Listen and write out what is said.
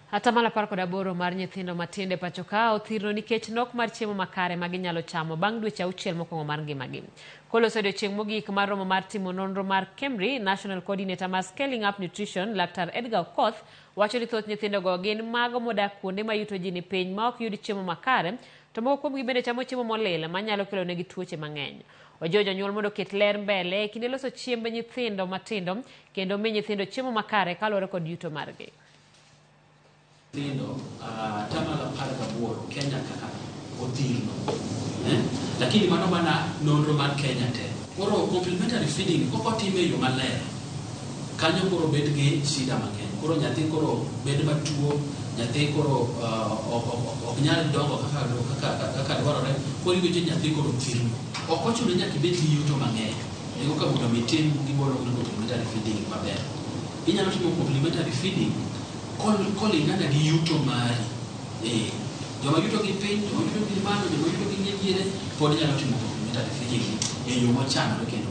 Atamalo 18 mar nyithindo matinde pacho ka othirno nikech nok mar chiemo makare ma ginyalo chamo bang' dweche 6 mokwongo mar ngimagi. Koloso odiechieng' mogik mar romo mar timo nonro mar KEMRI, National Coordinator mar Scaling Up Nutrition, Laktar Edgar Okoth, wacho ni thoth nyithindogo gin mago modak kuonde ma yuto ji ni piny ma ok yud chiemo makare, to moko kuomgi bende chamo chiemo molil manyalo kelonegi tuoche mang'eny. Ojiwo jonyuol mondo oket ler mbele e kinde loso chiembe nyithindo matindo kendo mi nyithindo chiemo makare kaluwore kod yuto margi. Tamala 18 Kenya kaka othirno, lakini mano mana nonro mar Kenya te. Koro complementary feeding koko time yo maler kanyo koro bed gi shida mang'eny. Koro nyathi koro bed matuo, nyathi koro ok nyal dongo kaka dwarore. Koro iwinjo nyathi koro thirno. Ok ochuno nyaka ibed gi yuto mang'eny. Nego ka mondo mitim gimoro gi complementary feeding maber. Inyalo timo complementary feeding kolingana gi yuto mari. Joma yuto gi piny, joma yuto gi malo, joma yuto gi nyiriere, pod nyalo timo complementary feeding e yo mochanore kendo